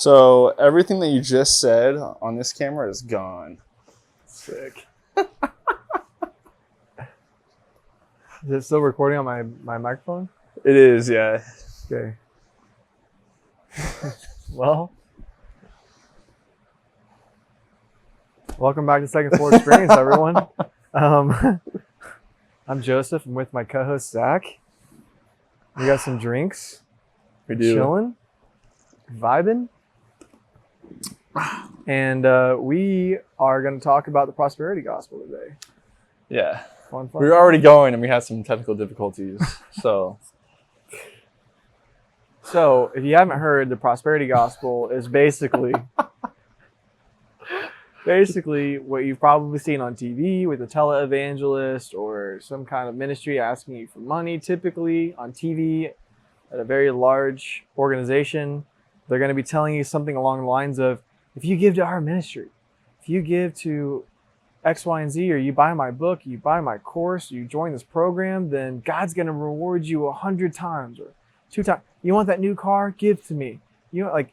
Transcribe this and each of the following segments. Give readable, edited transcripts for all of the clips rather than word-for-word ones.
So everything that you just said on this camera is gone. Sick. Is it still recording on my microphone? It is, yeah. Okay. Well, welcome back to Second Floor Experience, everyone. I'm Joseph. I'm with my co-host Zach. We got some drinks. We do. Chilling, vibing, and we are going to talk about the prosperity gospel today. Yeah. Fun. We were already going and we had some technical difficulties. So if you haven't heard, the prosperity gospel is basically what you've probably seen on TV with a televangelist or some kind of ministry asking you for money. Typically on TV at a very large organization, they're going to be telling you something along the lines of, if you give to our ministry, if you give to X, Y, and Z, or you buy my book, you buy my course, you join this program, then God's going to reward you 100 times or 2 times. You want that new car? Give to me. You know, like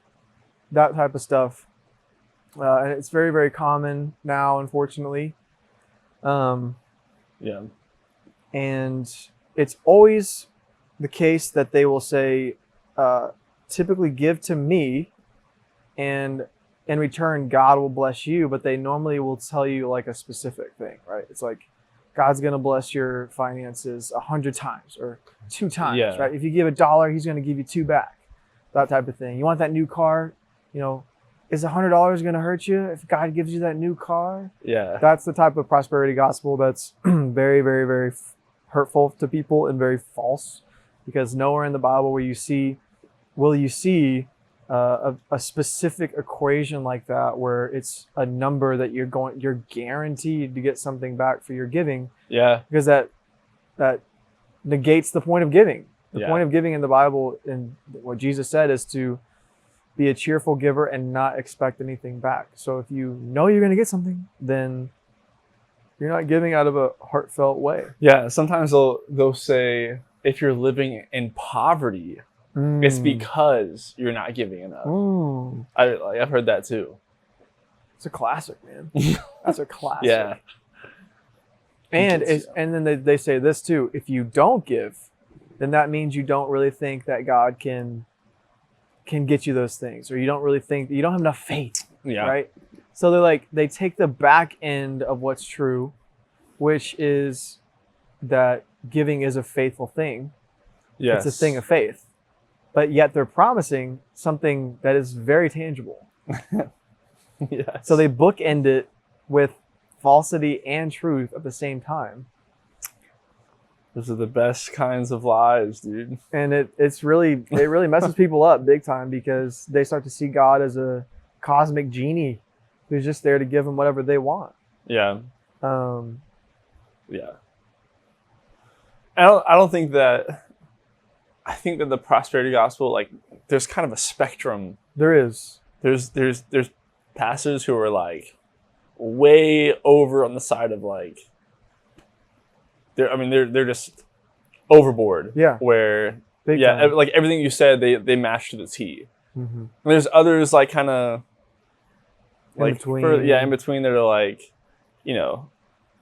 that type of stuff. And it's very, very common now, unfortunately. yeah. And it's always the case that they will say, typically give to me, and in return, God will bless you. But they normally will tell you like a specific thing, right? It's like, God's going to bless your finances 100 times or 2 times, Yeah. right? If you give $1, he's going to give you 2 back, that type of thing. You want that new car, is $100 going to hurt you if God gives you that new car? Yeah. That's the type of prosperity gospel that's very, very, very hurtful to people and very false, because nowhere in the Bible will you see a specific equation like that where it's a number that you're guaranteed to get something back for your giving. Yeah. Because that negates the point of giving. The Yeah. point of giving in the Bible and what Jesus said is to be a cheerful giver and not expect anything back. So if you know you're going to get something, then you're not giving out of a heartfelt way. Yeah. Sometimes they'll say, if you're living in poverty, it's because you're not giving enough. I've heard that too. It's a classic, man. That's a classic. Yeah. And then they say this too: if you don't give, then that means you don't really think that God can get you those things, or you don't really think that you don't have enough faith. Yeah. Right. So they take the back end of what's true, which is that giving is a faithful thing. Yes. It's a thing of faith. But yet they're promising something that is very tangible. Yes. So they bookend it with falsity and truth at the same time. Those are the best kinds of lies, dude. And it really messes people up big time, because they start to see God as a cosmic genie who's just there to give them whatever they want. Yeah. Yeah. I don't think that. I think that the prosperity gospel, like, there's kind of a spectrum. There is. There's pastors who are like way over on the side of like they're just overboard. Yeah. Where Big yeah, time. like everything you said they match to the T. Mm-hmm. And there's others like kind of like in between that are like,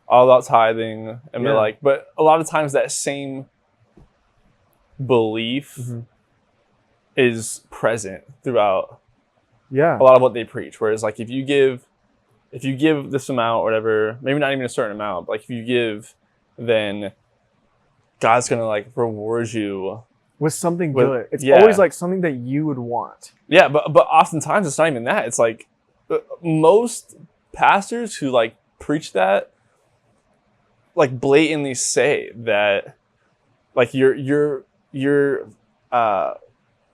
all about tithing, and they're like, but a lot of times that same belief is present throughout a lot of what they preach. Whereas like if you give this amount or whatever, maybe not even a certain amount, but like if you give, then God's gonna like reward you with something good. It's always like something that you would want. Yeah, but oftentimes it's not even that. It's like most pastors who like preach that like blatantly say that like your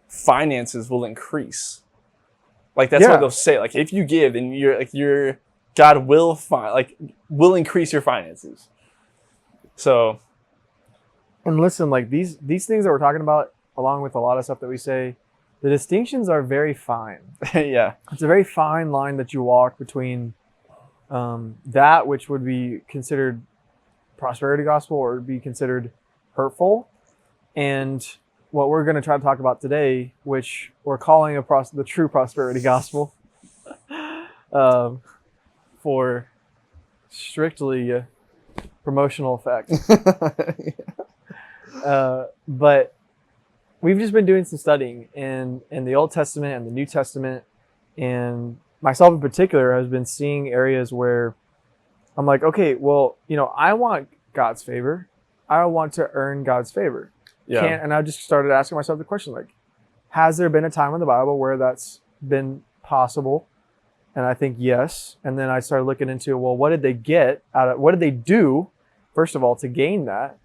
finances will increase. Like that's what they'll say. Like if you give, then your God will will increase your finances. So, and listen, like these things that we're talking about, along with a lot of stuff that we say, the distinctions are very fine. Yeah, it's a very fine line that you walk between that which would be considered prosperity gospel or be considered hurtful, and what we're going to try to talk about today, which we're calling the true prosperity gospel, for strictly promotional effect. But we've just been doing some studying in the Old Testament and the New Testament, and myself in particular has been seeing areas where I'm like, okay, well, I want God's favor. I want to earn God's favor. Yeah. And I just started asking myself the question, like, has there been a time in the Bible where that's been possible? And I think yes. And then I started looking into, well, what did they do, first of all, to gain that?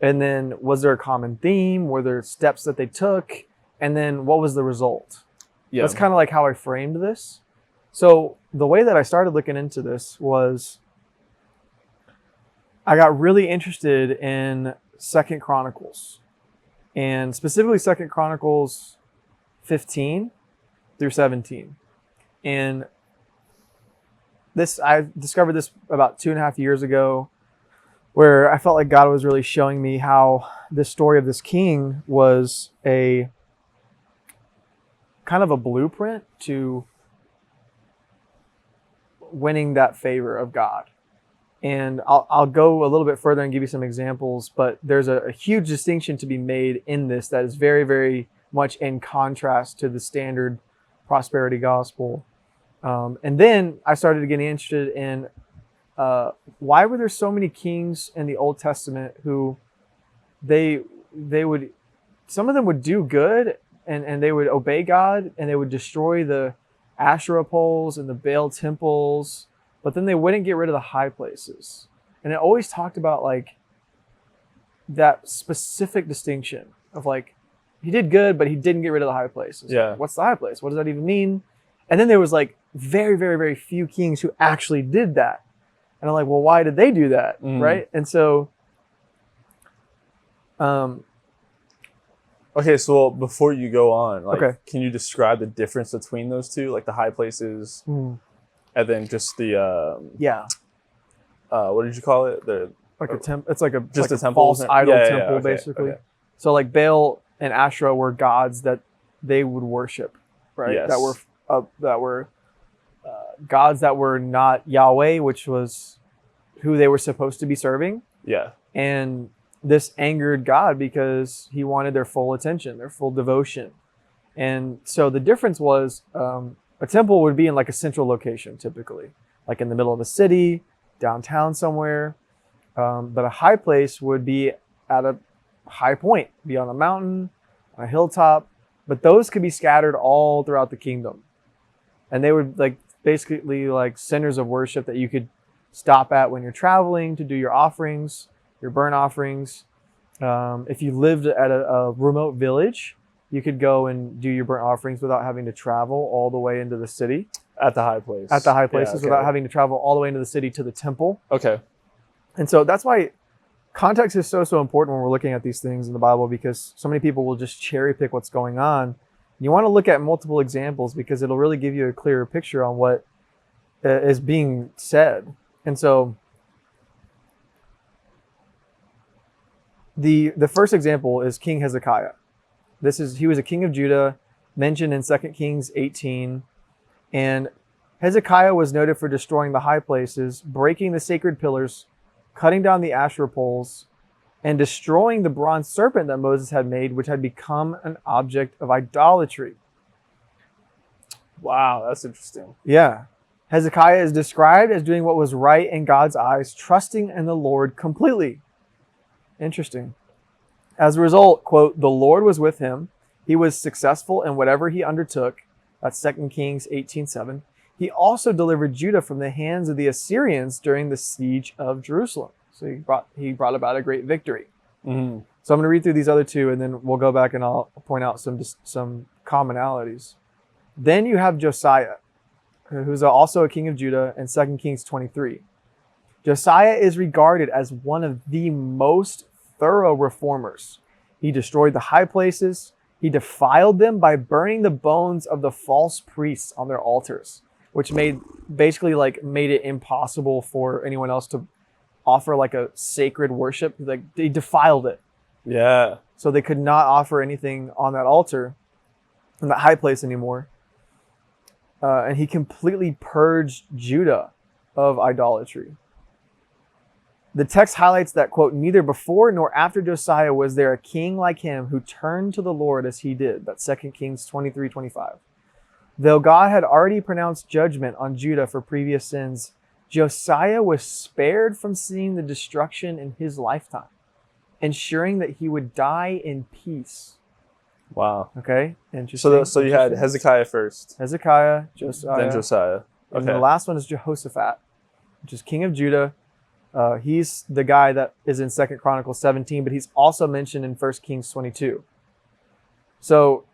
And then was there a common theme? Were there steps that they took? And then what was the result? Yeah. That's kind of like how I framed this. So the way that I started looking into this was I got really interested in 2 Chronicles, and specifically 2 Chronicles 15 through 17. And I discovered this about 2.5 years ago, where I felt like God was really showing me how this story of this king was a kind of a blueprint to winning that favor of God. And I'll go a little bit further and give you some examples, but there's a huge distinction to be made in this that is very, very much in contrast to the standard prosperity gospel. And then I started getting interested in why were there so many kings in the Old Testament who some of them would do good and they would obey God, and they would destroy the Asherah poles and the Baal temples, but then they wouldn't get rid of the high places. And it always talked about like that specific distinction of like, he did good, but he didn't get rid of the high places. Yeah. What's the high place? What does that even mean? And then there was like very, very, very few kings who actually did that. And I'm like, well, why did they do that? Right? And so, okay, so before you go on, Okay. Can you describe the difference between those two, like the high places, and then just the what did you call it? Like a temple. It's like a just like a temple, false idol temple, okay, basically. okay. So like Baal and Asherah were gods that they would worship, right? Yes. That were gods that were not Yahweh, which was who they were supposed to be serving. Yeah. And this angered God because he wanted their full attention, their full devotion. And so the difference was a temple would be in like a central location, typically, like in the middle of a city, downtown somewhere. But a high place would be at a high point, be on a mountain, on a hilltop. But those could be scattered all throughout the kingdom. And they would like basically like centers of worship that you could stop at when you're traveling to do your offerings, your burnt offerings. If you lived at a remote village, you could go and do your burnt offerings without having to travel all the way into the city. At the high place. At the high places, Yeah, okay. without having to travel all the way into the city to the temple. Okay. And so that's why context is so important when we're looking at these things in the Bible, because so many people will just cherry pick what's going on. You want to look at multiple examples because it'll really give you a clearer picture on what is being said. And so the first example is King Hezekiah. He was a king of Judah, mentioned in 2 Kings 18. And Hezekiah was noted for destroying the high places, breaking the sacred pillars, cutting down the Asherah poles, and destroying the bronze serpent that Moses had made, which had become an object of idolatry. Wow, that's interesting. Yeah. Hezekiah is described as doing what was right in God's eyes, trusting in the Lord completely. Interesting. As a result, quote, the Lord was with him. He was successful in whatever he undertook. That's 2 Kings 18:7. He also delivered Judah from the hands of the Assyrians during the siege of Jerusalem. So he brought about a great victory. Mm-hmm. So I'm going to read through these other two, and then we'll go back and I'll point out some commonalities. Then you have Josiah, who's also a king of Judah, in 2 Kings 23. Josiah is regarded as one of the most thorough reformers. He destroyed the high places. He defiled them by burning the bones of the false priests on their altars, which made it impossible for anyone else to offer like a sacred worship. Like they defiled it. Yeah. So they could not offer anything on that altar, in that high place anymore. And he completely purged Judah of idolatry. The text highlights that, quote, neither before nor after Josiah was there a king like him who turned to the Lord as he did. That's 2 Kings 23:25. Though God had already pronounced judgment on Judah for previous sins, Josiah was spared from seeing the destruction in his lifetime, ensuring that he would die in peace. Wow. Okay, interesting. So you had Hezekiah first. Hezekiah, Josiah. Then Josiah. Okay. And the last one is Jehoshaphat, which is king of Judah. He's the guy that is in 2 Chronicles 17, but he's also mentioned in 1 Kings 22. So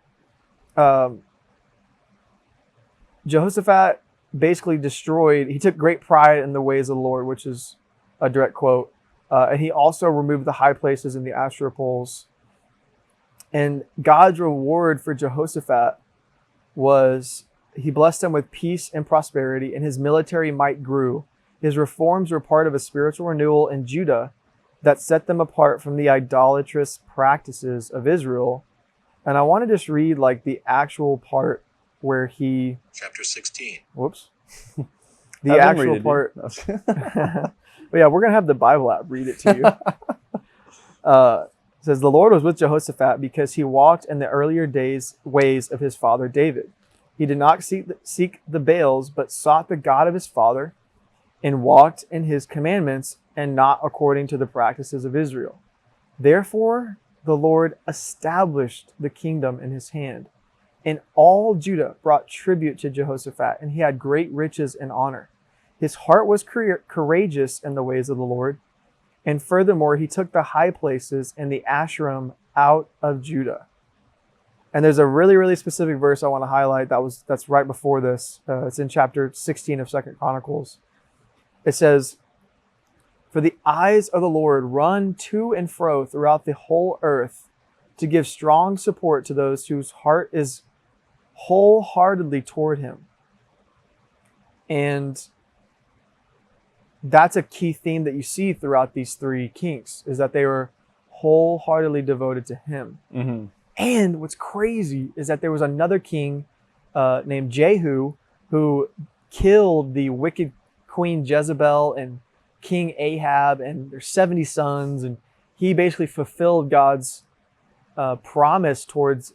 Jehoshaphat basically he took great pride in the ways of the Lord, which is a direct quote. And he also removed the high places and the Asherah poles. And God's reward for Jehoshaphat was he blessed him with peace and prosperity, and his military might grew. His reforms were part of a spiritual renewal in Judah that set them apart from the idolatrous practices of Israel. And I want to just read like the actual part where he... Chapter 16. Whoops. The actual part... But yeah, we're going to have the Bible app read it to you. It says, the Lord was with Jehoshaphat because he walked in the earlier ways of his father David. He did not seek the Baals, but sought the God of his father and walked in his commandments and not according to the practices of Israel. Therefore, the Lord established the kingdom in his hand. And all Judah brought tribute to Jehoshaphat, and he had great riches and honor. His heart was courageous in the ways of the Lord. And furthermore, he took the high places and the Asherim out of Judah. And there's a really, really specific verse I want to highlight that's right before this. It's in chapter 16 of 2 Chronicles. It says, for the eyes of the Lord run to and fro throughout the whole earth to give strong support to those whose heart is wholeheartedly toward him. And that's a key theme that you see throughout these three kings, is that they were wholeheartedly devoted to him. Mm-hmm. And what's crazy is that there was another king named Jehu who killed the wicked Queen Jezebel and King Ahab and their 70 sons. And he basically fulfilled God's promise towards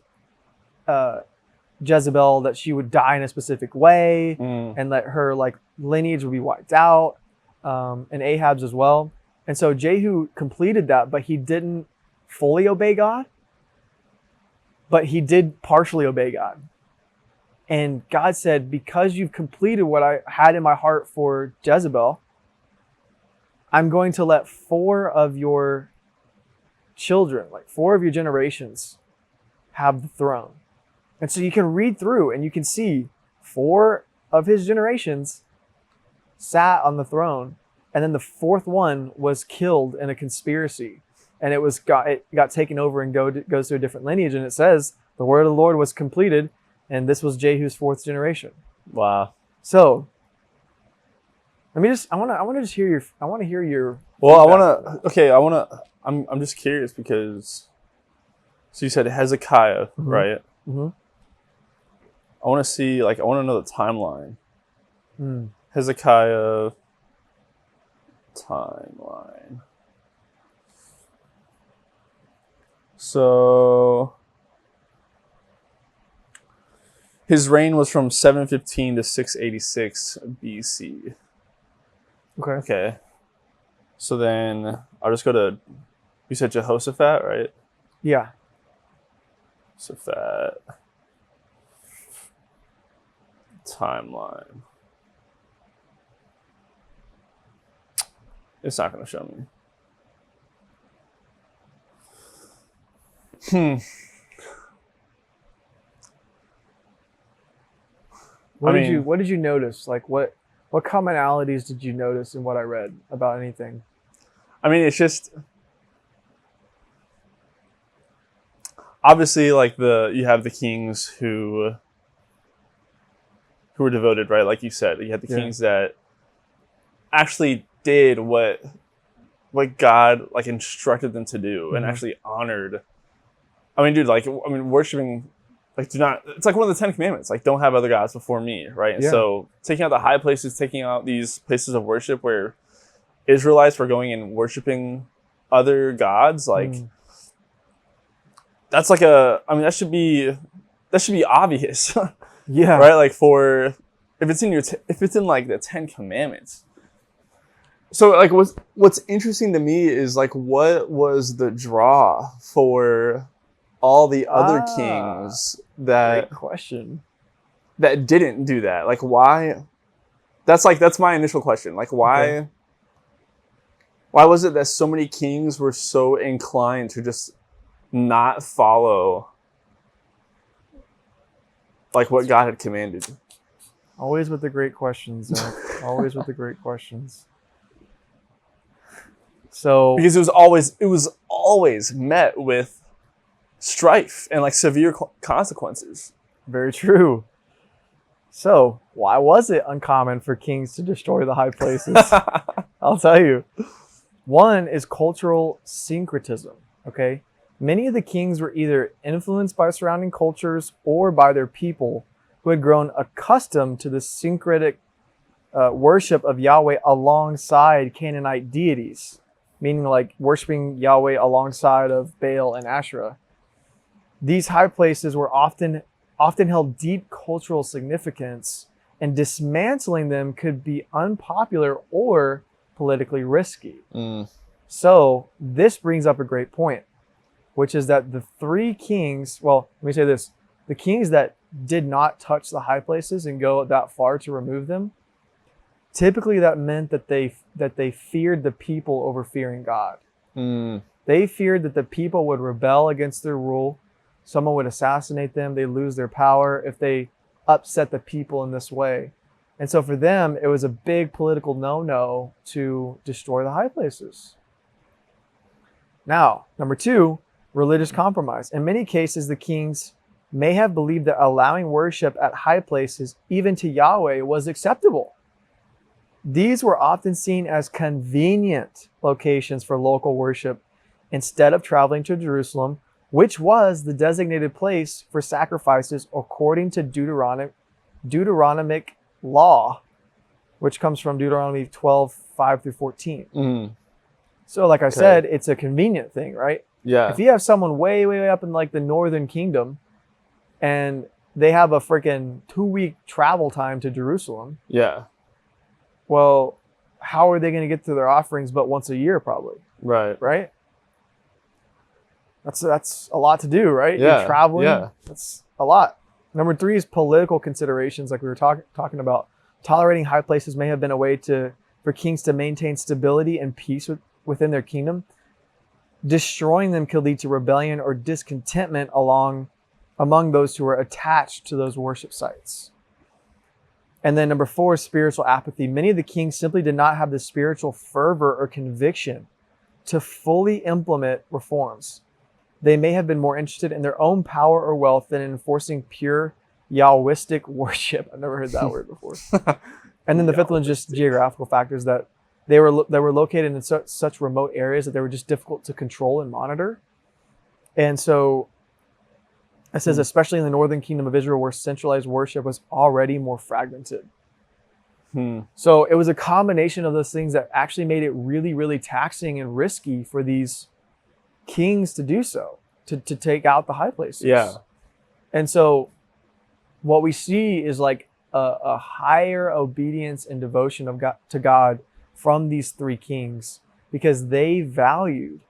Jezebel that she would die in a specific way and that her lineage would be wiped out, and Ahab's as well. And so Jehu completed that, but he didn't fully obey God, but he did partially obey God. And God said, because you've completed what I had in my heart for Jezebel, I'm going to let 4 of your children, 4 of your generations, have the throne. And so you can read through and you can see 4 of his generations sat on the throne. And then the 4th one was killed in a conspiracy. And it got taken over and goes to a different lineage. And it says the word of the Lord was completed. And this was Jehu's 4th generation. Wow. So I want to hear your. Well, I'm just curious because, so you said Hezekiah, mm-hmm. right? Mm-hmm. I want to know the timeline. Hezekiah timeline. So his reign was from 715 to 686 BC. Okay. So then I'll just go to, you said Jehoshaphat, right? Yeah. Jehoshaphat timeline. It's not going to show me. What did you notice? What commonalities did you notice in what I read about anything? I mean, it's just obviously you have the kings who were devoted, right? Like you said, you had the kings that actually did what God instructed them to do, and actually honored I mean, dude, like, I mean, worshiping, like, do not, it's like one of the 10 Commandments, like, don't have other gods before me, right? And so taking out the high places, taking out these places of worship where Israelites were going and worshiping other gods, like, that's like I mean, that should be obvious. Yeah. Right? Like, if it's in like the 10 Commandments. So, like, what's interesting to me is, like, what was the draw for all the other kings that great question that didn't do that? Like, why? That's my initial question. Like, why? Okay. Why was it that so many kings were so inclined to just not follow, like, what God had commanded? Always with the great questions, Zach. Always with the great questions. So, because it was always met with strife and, like, severe consequences. Very true. So, why was it uncommon for kings to destroy the high places? I'll tell you. One is cultural syncretism, okay? Many of the kings were either influenced by surrounding cultures or by their people who had grown accustomed to the syncretic worship of Yahweh alongside Canaanite deities, meaning like worshiping Yahweh alongside of Baal and Asherah. These high places were often held deep cultural significance, and dismantling them could be unpopular or politically risky. So this brings up a great point, which is that the three kings, well, let me say this, the kings that did not touch the high places and go that far to remove them, typically that meant that they feared the people over fearing God. They feared that the people would rebel against their rule. Someone would assassinate them. They lose their power if they upset the people in this way. And so for them, it was a big political no-no to destroy the high places. Now, number two, religious compromise. In many cases, the kings may have believed that allowing worship at high places, even to Yahweh, was acceptable. These were often seen as convenient locations for local worship instead of traveling to Jerusalem, which was the designated place for sacrifices according to Deuteronomic law, which comes from Deuteronomy 12:5-14. So like I said, it's a convenient thing, right? Yeah. If you have someone way, way up in like the northern kingdom and they have a freaking 2-week travel time to Jerusalem. Yeah. Well, how are they going to get to their offerings but once a year probably? Right. Right? That's a lot to do, right? Yeah. You're traveling. Yeah. That's a lot. Number three is political considerations, like we were talking about. Tolerating high places may have been a way for kings to maintain stability and peace within their kingdom. Destroying them could lead to rebellion or discontentment among those who were attached to those worship sites. And then number four is spiritual apathy. Many of the kings simply did not have the spiritual fervor or conviction to fully implement reforms. They may have been more interested in their own power or wealth than in enforcing pure Yahwistic worship. I've never heard that word before. And then the fifth one is just geographical factors, that they were located in such remote areas that they were just difficult to control and monitor. And so it says, especially in the northern kingdom of Israel, where centralized worship was already more fragmented. So it was a combination of those things that actually made it really, really taxing and risky for these kings to do so, to take out the high places. Yeah. And so what we see is like a higher obedience and devotion to God from these three kings, because they valued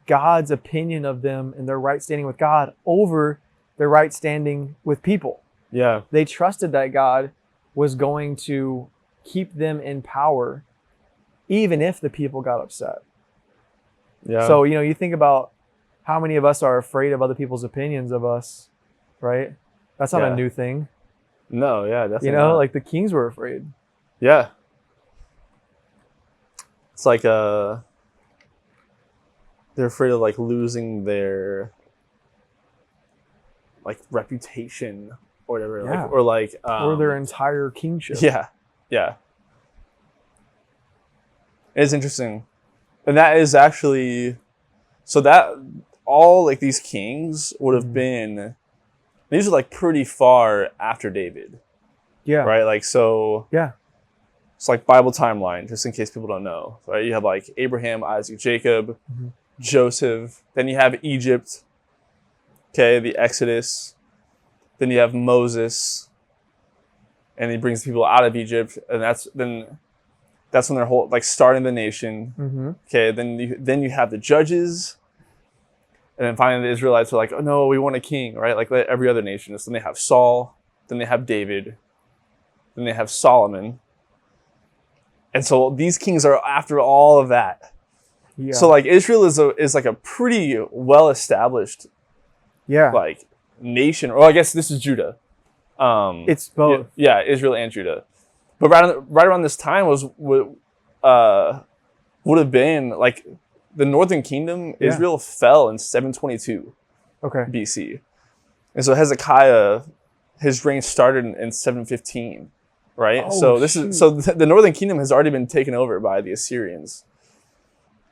God's opinion of them and their right standing with God over their right standing with people. Yeah. They trusted that God was going to keep them in power even if the people got upset. Yeah. So, you think about how many of us are afraid of other people's opinions of us, right? That's not a new thing. No, yeah, definitely not. Like the kings were afraid. Yeah. It's like they're afraid of like losing their like reputation or whatever. Yeah. Or their entire kingship. Yeah. Yeah. It's interesting. And that is actually, so that all like these kings would have been, these are like pretty far after David. Yeah. Right? Like, so Yeah. it's like Bible timeline, just in case people don't know. Right? You have like Abraham, Isaac, Jacob, Joseph. Then you have Egypt. Okay, the Exodus. Then you have Moses. And he brings people out of Egypt. And that's when they're like starting the nation. Okay, then you have the judges. And then finally the Israelites are like, oh no, we want a king, right? Like every other nation is. Then they have Saul. Then they have David. Then they have Solomon. And so these kings are after all of that. Yeah. So like Israel is like a pretty well established like nation. Or I guess this is Judah. It's both. Yeah, Israel and Judah. But right around this time would have been like the Northern Kingdom. Israel fell in 722 BC. And so Hezekiah, his reign started in 715. Right? So the Northern Kingdom has already been taken over by the Assyrians.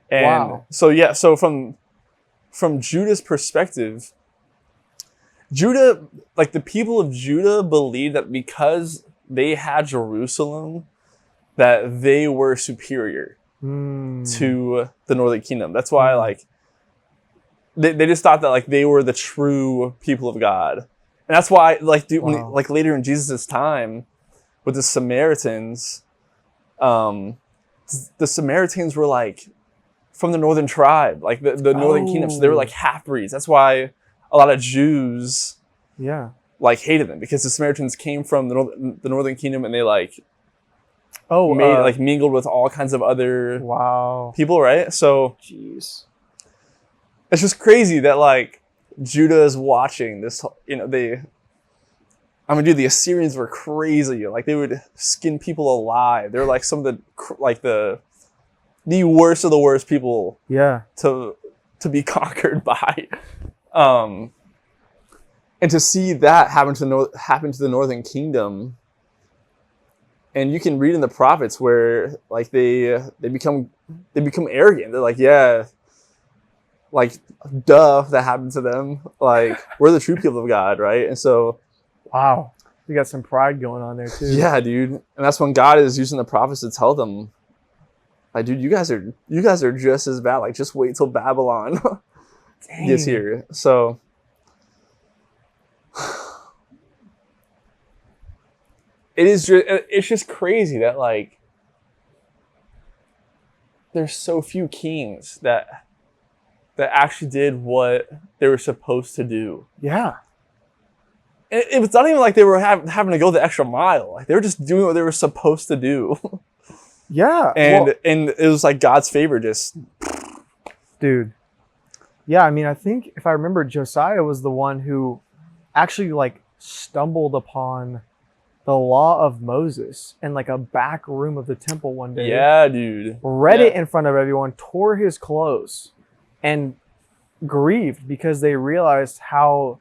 And so from Judah's perspective, Judah, like the people of Judah believed that because they had Jerusalem, that they were superior to the Northern Kingdom. That's why like they just thought that like they were the true people of God. And that's why like like later in Jesus' time, with the Samaritans, the Samaritans were like from the northern tribe, like the Northern Kingdom. So they were like half-breeds. That's why a lot of Jews like hated them, because the Samaritans came from the Northern Kingdom, and they like mingled with all kinds of other people, right? So it's just crazy that like Judah is watching this, the Assyrians were crazy. Like they would skin people alive. They're like some of the worst of the worst people to be conquered by. And to see that happen to the Northern Kingdom, and you can read in the prophets where like they become arrogant. They're like, yeah, like duh, that happened to them. Like we're the true people of God, right? And so you got some pride going on there too. Yeah, dude. And that's when God is using the prophets to tell them, like, dude, you guys are just as bad. Like, just wait till Babylon gets here. So it's just crazy that like there's so few kings that actually did what they were supposed to do. Yeah. It's not even like they were having to go the extra mile. Like they were just doing what they were supposed to do. Yeah. And it was like God's favor just. Dude. Yeah, I mean, I think if I remember, Josiah was the one who actually like stumbled upon the law of Moses in like a back room of the temple one day. Yeah, dude. Read it in front of everyone, tore his clothes, and grieved because they realized how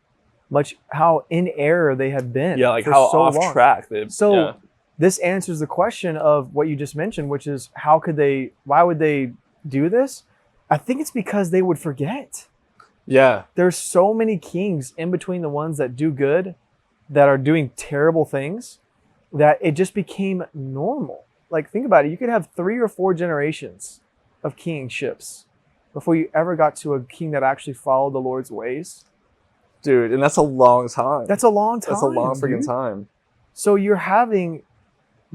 in error they had been. Yeah, like how off track they've. So this answers the question of what you just mentioned, which is why would they do this? I think it's because they would forget. Yeah. There's so many kings in between the ones that do good, that are doing terrible things, that it just became normal. Like think about it. You could have 3 or 4 generations of kingships before you ever got to a king that actually followed the Lord's ways. Dude, and that's a long time. That's a long time. That's a long freaking time. So you're having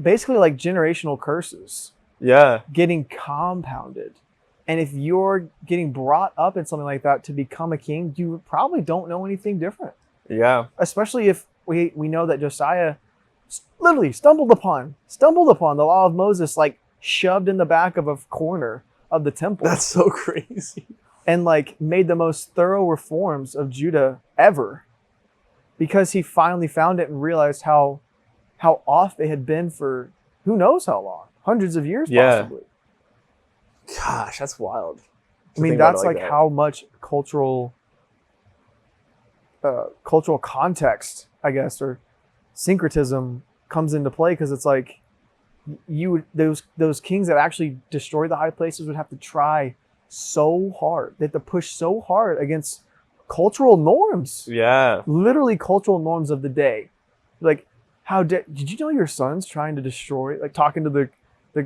basically like generational curses. Yeah. Getting compounded. And if you're getting brought up in something like that to become a king, you probably don't know anything different. Yeah. Especially if we know that Josiah literally stumbled upon the law of Moses, like shoved in the back of a corner of the temple. That's so crazy. And like made the most thorough reforms of Judah ever, because he finally found it and realized how off they had been for who knows how long, hundreds of years possibly. Gosh, that's wild. I mean, that's like how much cultural context, I guess, or syncretism comes into play, because it's like those kings that actually destroyed the high places would have to try so hard. They have to push so hard against cultural norms. Yeah. Literally cultural norms of the day. Like, did you know your son's trying to destroy, like talking to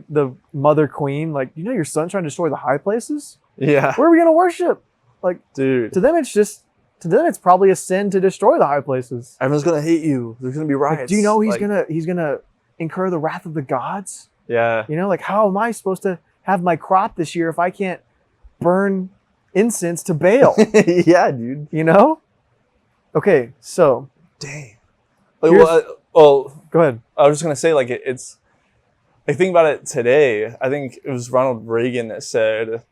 the mother queen, like, you know your son's trying to destroy the high places? Yeah. Where are we going to worship? Like, dude. To them it's probably a sin to destroy the high places. Everyone's going to hate you. There's going to be riots. Like, do you know he's going to incur the wrath of the gods? Yeah. You know, like, how am I supposed to have my crop this year if I can't burn incense to Baal? Yeah, dude. You know? Okay, so. Dang. Like, well, go ahead. I was just going to say, like, it's, I think about it today. I think it was Ronald Reagan that said,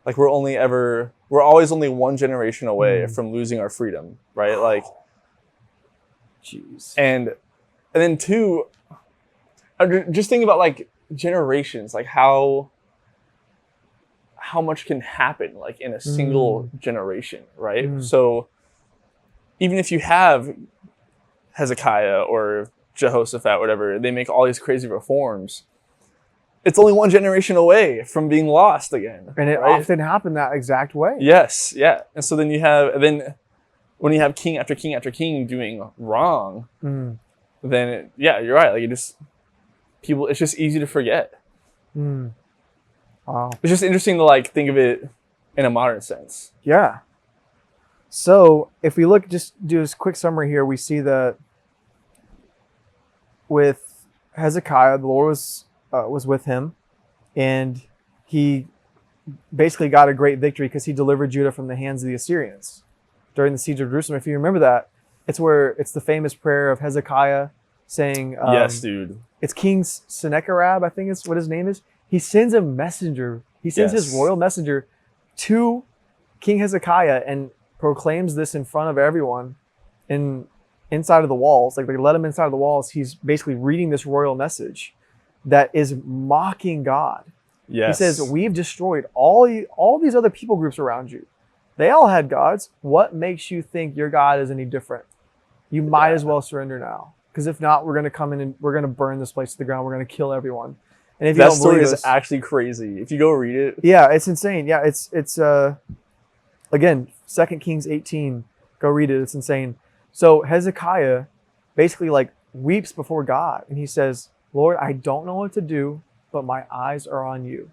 like, we're always only one generation away from losing our freedom, right? Like, jeez. And then two, just think about like generations, like how much can happen like in a single generation, right? So even if you have Hezekiah or Jehoshaphat, whatever, they make all these crazy reforms, it's only one generation away from being lost again. And it often happened that exact way. Yes, yeah. And so then when you have king after king after king doing wrong, then you're right. Like it's just easy to forget. Wow. It's just interesting to like think of it in a modern sense. Yeah. So if we look, just do this quick summary here, we see that with Hezekiah, the Lord was with him, and he basically got a great victory because he delivered Judah from the hands of the Assyrians during the siege of Jerusalem. If you remember that, it's the famous prayer of Hezekiah saying, yes, dude. It's King Sennacherib, I think is what his name is. He sends a messenger. He sends his royal messenger to King Hezekiah and proclaims this in front of everyone inside of the walls. Like, they let him inside of the walls. He's basically reading this royal message that is mocking God. Yes. He says, we've destroyed all these other people groups around you. They all had gods. What makes you think your God is any different? You might as well surrender now. Because if not, we're going to come in and we're going to burn this place to the ground. We're going to kill everyone. And if you that story is actually crazy. If you go read it. Yeah, it's insane. Yeah, it's again, 2 Kings 18. Go read it. It's insane. So Hezekiah basically like weeps before God. And he says, Lord, I don't know what to do, but my eyes are on you.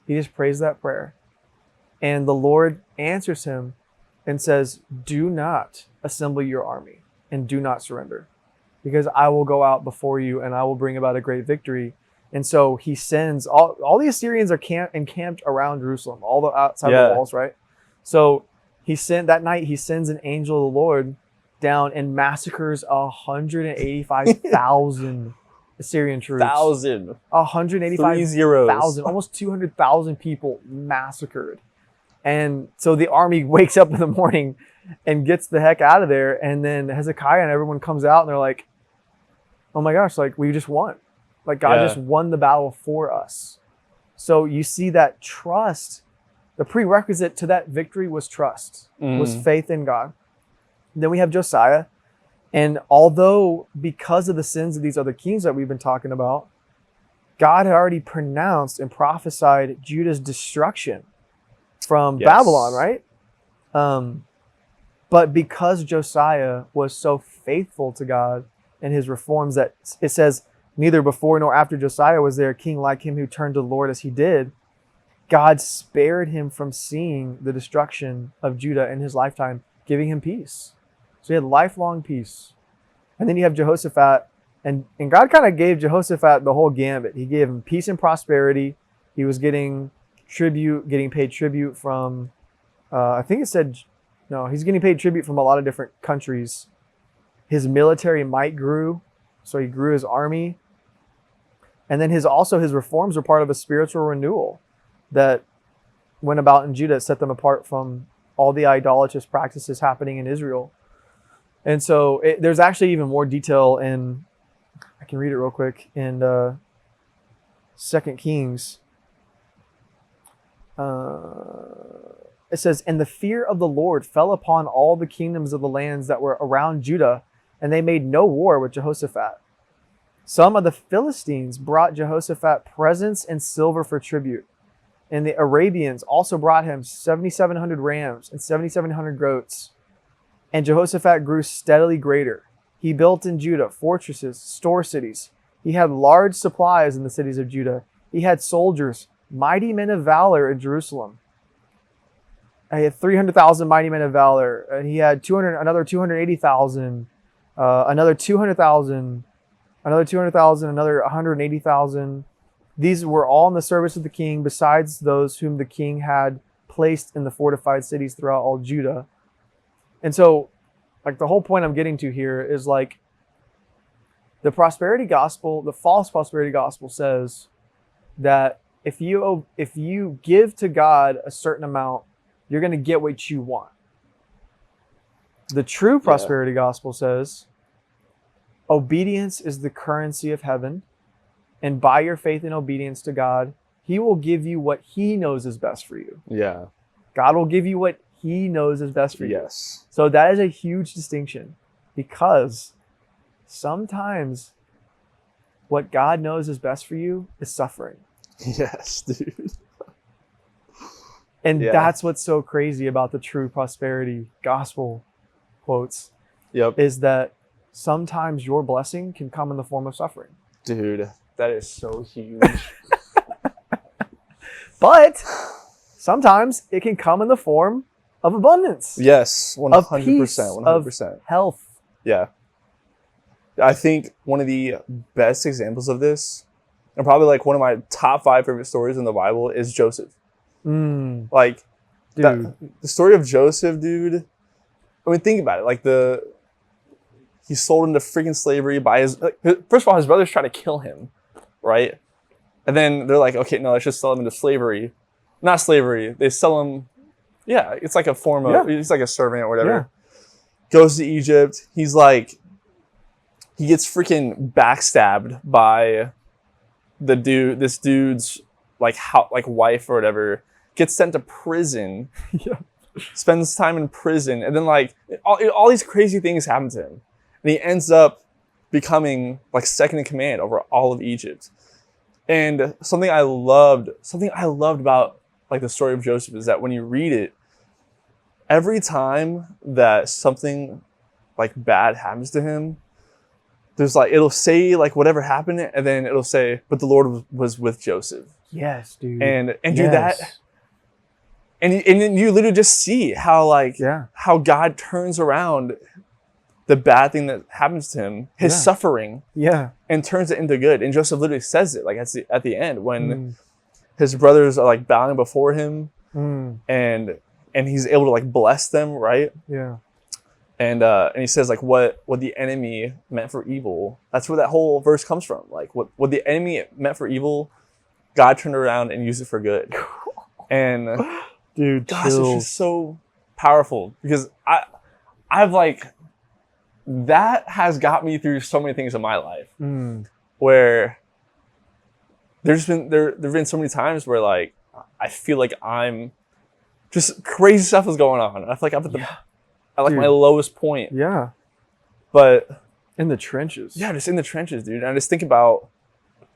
He just prays that prayer. And the Lord answers him and says, do not assemble your army and do not surrender, because I will go out before you and I will bring about a great victory. And so he sends all the Assyrians are encamped around Jerusalem, all the outside the walls, right? So he sends an angel of the Lord down and massacres 185,000 Assyrian troops. 185,000, almost 200,000 people massacred. And so the army wakes up in the morning and gets the heck out of there. And then Hezekiah and everyone comes out and they're like, oh my gosh, like we just won. Like God just won the battle for us. So you see that trust, the prerequisite to that victory was trust, was faith in God. And then we have Josiah. And although because of the sins of these other kings that we've been talking about, God had already pronounced and prophesied Judah's destruction from Babylon, right? But because Josiah was so faithful to God and his reforms, that it says, neither before nor after Josiah was there a king like him who turned to the Lord as he did, God spared him from seeing the destruction of Judah in his lifetime, giving him peace. So he had lifelong peace. And then you have Jehoshaphat, and God kind of gave Jehoshaphat the whole gambit. He gave him peace and prosperity. He was getting paid tribute from, he's getting paid tribute from a lot of different countries. His military might grew, so he grew his army. And then his reforms were part of a spiritual renewal that went about in Judah, set them apart from all the idolatrous practices happening in Israel. And so there's actually even more detail in, I can read it real quick, in 2 Kings. It says, and the fear of the Lord fell upon all the kingdoms of the lands that were around Judah, and they made no war with Jehoshaphat. Some of the Philistines brought Jehoshaphat presents and silver for tribute. And the Arabians also brought him 7,700 rams and 7,700 goats. And Jehoshaphat grew steadily greater. He built in Judah fortresses, store cities. He had large supplies in the cities of Judah. He had soldiers, mighty men of valor in Jerusalem. He had 300,000 mighty men of valor. And he had another 280,000, another 200,000, another 200,000, another 180,000. These were all in the service of the king, besides those whom the king had placed in the fortified cities throughout all Judah. And so, like, the whole point I'm getting to here is, like, the prosperity gospel, the false prosperity gospel says that if you give to God a certain amount, you're going to get what you want. The true prosperity gospel says obedience is the currency of heaven. And by your faith and obedience to God, he will give you what he knows is best for you. Yeah. God will give you what he knows is best for you. Yes. So that is a huge distinction, because sometimes what God knows is best for you is suffering. Yes, dude. And that's what's so crazy about the true prosperity gospel quotes. Yep. Is that sometimes your blessing can come in the form of suffering. Dude, that is so huge. But sometimes it can come in the form of abundance. Yes, 100%. Of peace, 100%. of health. Yeah. I think one of the best examples of this, and probably like one of my top 5 favorite stories in the Bible, is Joseph. Like, dude. The story of Joseph, dude. I mean, think about it. Like, he's sold into freaking slavery by first of all, his brothers try to kill him, right? And then they're like, okay, no, let's just sell him into slavery. Not slavery. They sell him. Yeah, it's like a form of, he's like a servant or whatever. Yeah. Goes to Egypt. He's like, he gets freaking backstabbed by this dude's like wife or whatever. Gets sent to prison. Spends time in prison, and then like all these crazy things happen to him, and he ends up becoming like second in command over all of Egypt. And something I loved about like the story of Joseph is that when you read it, every time that something like bad happens to him, there's like, it'll say like whatever happened, and then it'll say, but the Lord was with Joseph. Yes, dude. And do that. And then you literally just see how like how God turns around the bad thing that happens to him, his suffering, and turns it into good. And Joseph literally says it like at the end when his brothers are like bowing before him, and he's able to like bless them, right? Yeah. And he says like what the enemy meant for evil. That's where that whole verse comes from. Like what the enemy meant for evil, God turned around and used it for good. And dude, gosh, it's just so powerful, because I've like, that has got me through so many things in my life where there've been so many times where like I feel like I'm just crazy stuff is going on. I feel like I'm at like my lowest point. Yeah. But in the trenches. Yeah, just in the trenches, dude. And I just think about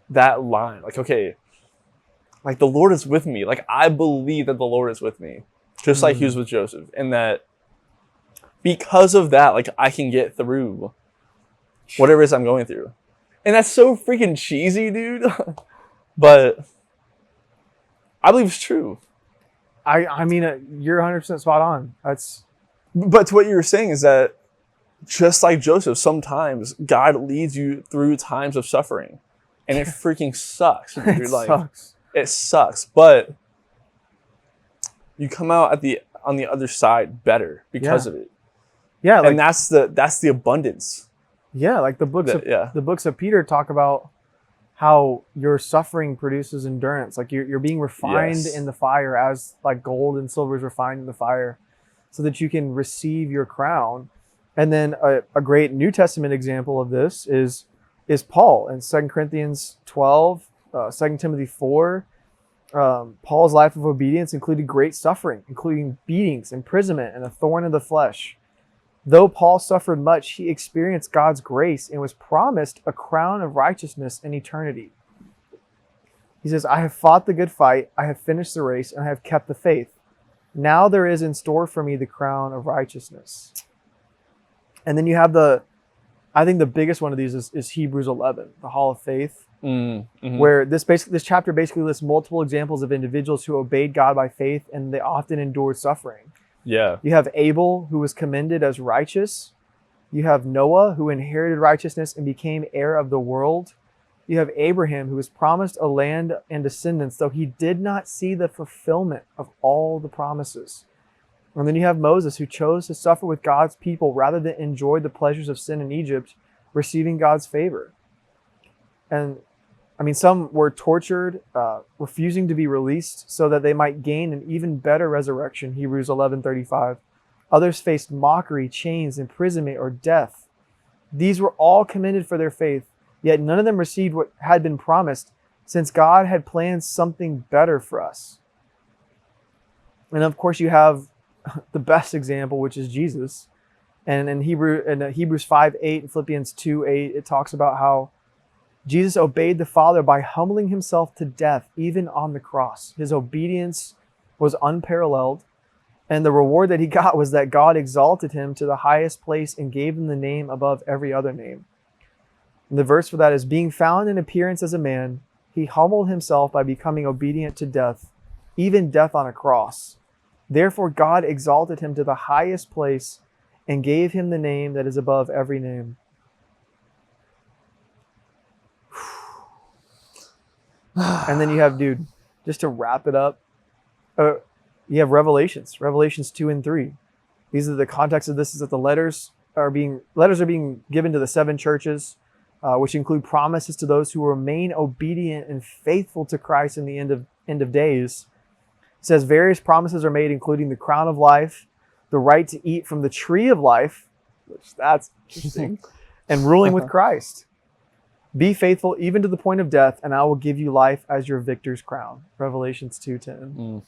that line. Like, okay, like the Lord is with me. Like I believe that the Lord is with me. Just like he was with Joseph. And that because of that, like I can get through whatever it is I'm going through. And that's so freaking cheesy, dude. But I believe it's true. I mean, you're 100% spot on. But to what you were saying is that just like Joseph, sometimes God leads you through times of suffering, and it freaking sucks. It sucks, but you come out on the other side better because of it. Yeah, like, and that's the abundance. Yeah, like the books of Peter talk about how your suffering produces endurance. Like you're being refined in the fire as like gold and silver is refined in the fire, so that you can receive your crown. And then a great New Testament example of this is Paul in 2 Corinthians 12, 2 Timothy 4. Paul's life of obedience included great suffering, including beatings, imprisonment, and a thorn in the flesh. Though Paul suffered much, he experienced God's grace and was promised a crown of righteousness in eternity. He says, I have fought the good fight, I have finished the race, and I have kept the faith. Now there is in store for me the crown of righteousness. And then you have I think the biggest one of these is Hebrews 11, the Hall of Faith, where this chapter basically lists multiple examples of individuals who obeyed God by faith, and they often endured suffering. Yeah. You have Abel, who was commended as righteous. You have Noah, who inherited righteousness and became heir of the world. You have Abraham, who was promised a land and descendants, though he did not see the fulfillment of all the promises. And then you have Moses, who chose to suffer with God's people rather than enjoy the pleasures of sin in Egypt, receiving God's favor. And I mean, some were tortured, refusing to be released so that they might gain an even better resurrection, Hebrews 11:35. Others faced mockery, chains, imprisonment, or death. These were all commended for their faith, yet none of them received what had been promised, since God had planned something better for us. And of course, you have the best example, which is Jesus. And in Hebrews 5:8 and Philippians 2:8, it talks about how Jesus obeyed the Father by humbling himself to death, even on the cross. His obedience was unparalleled, and the reward that he got was that God exalted him to the highest place and gave him the name above every other name. And the verse for that is, being found in appearance as a man, he humbled himself by becoming obedient to death, even death on a cross. Therefore God exalted him to the highest place and gave him the name that is above every name. And then you have, dude, just to wrap it up, you have Revelations 2 and 3. These are the context of this is that the letters are being given to the 7 churches, which include promises to those who remain obedient and faithful to Christ in the end of days. It says various promises are made, including the crown of life, the right to eat from the tree of life, which that's interesting, and ruling with Christ. Be faithful even to the point of death, and I will give you life as your victor's crown. Revelations 2:10.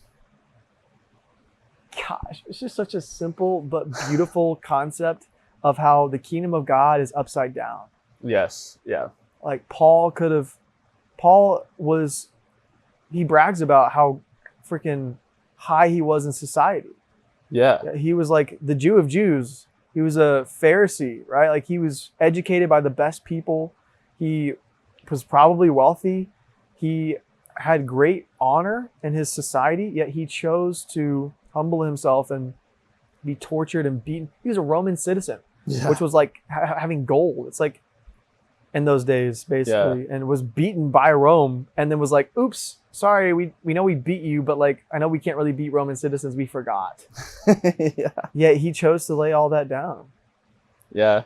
Gosh, it's just such a simple but beautiful concept of how the kingdom of God is upside down. Yes. Yeah. Like he brags about how freaking high he was in society. Yeah. He was like the Jew of Jews. He was a Pharisee, right? Like he was educated by the best people. He was probably wealthy. He had great honor in his society, yet he chose to humble himself and be tortured and beaten. He was a Roman citizen, which was like having gold. It's like in those days, basically, and was beaten by Rome, and then was like, oops, sorry, we know we beat you, but like, I know we can't really beat Roman citizens. We forgot. Yet he chose to lay all that down. Yeah.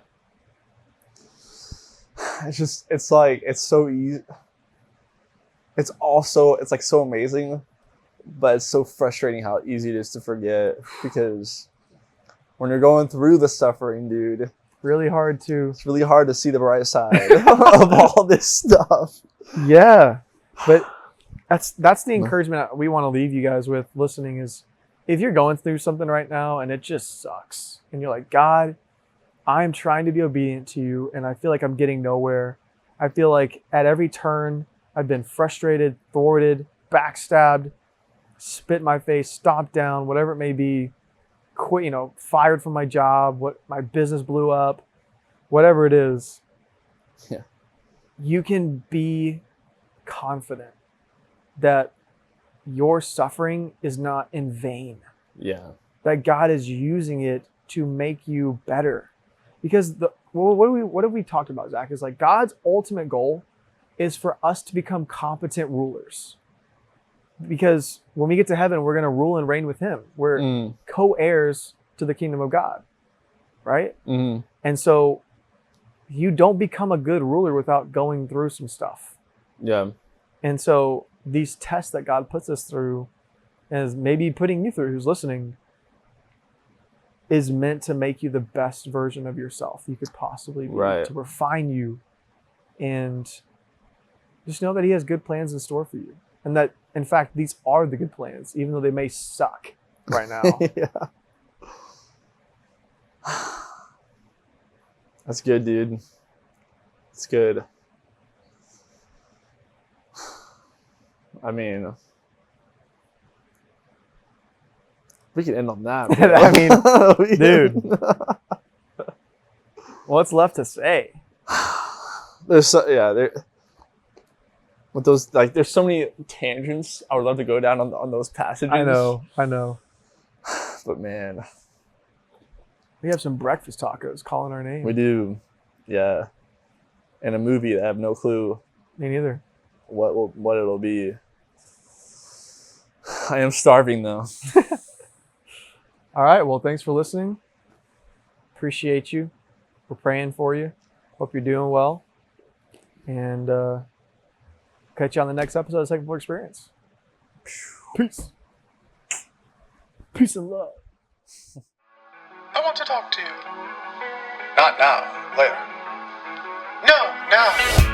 It's so easy. It's like so amazing, but it's so frustrating how easy it is to forget, because when you're going through the suffering, dude, it's really hard to see the bright side of all this stuff. Yeah. But that's the encouragement we want to leave you guys with listening is, if you're going through something right now and it just sucks and you're like, God, I'm trying to be obedient to you and I feel like I'm getting nowhere. I feel like at every turn I've been frustrated, thwarted, backstabbed, spit in my face, stomped down, whatever it may be, quit, fired from my job, my business blew up, whatever it is. Yeah. You can be confident that your suffering is not in vain. Yeah. That God is using it to make you better. Because what have we talked about, Zach? Is like God's ultimate goal is for us to become competent rulers. Because when we get to heaven, we're going to rule and reign with him. We're co-heirs to the kingdom of God, right? Mm-hmm. And so you don't become a good ruler without going through some stuff. Yeah. And so these tests that God puts us through, and is maybe putting you through, who's listening, is meant to make you the best version of yourself you could possibly be, right, to refine you, and just know that he has good plans in store for you. And that, in fact, these are the good plans, even though they may suck right now. Yeah. That's good, dude. It's good. I mean, we can end on that. I mean, dude, what's left to say? There's with those, like, there's so many tangents I would love to go down on those passages. I know. But man, we have some breakfast tacos calling our name. we do, yeah. And a movie that I have no clue Me neither. what it'll be. I am starving though. All right. Well, thanks for listening. Appreciate you. We're praying for you. Hope you're doing well. And catch you on the next episode of Second Floor Experience. Peace. Peace and love. I want to talk to you. Not now. Later. No, now.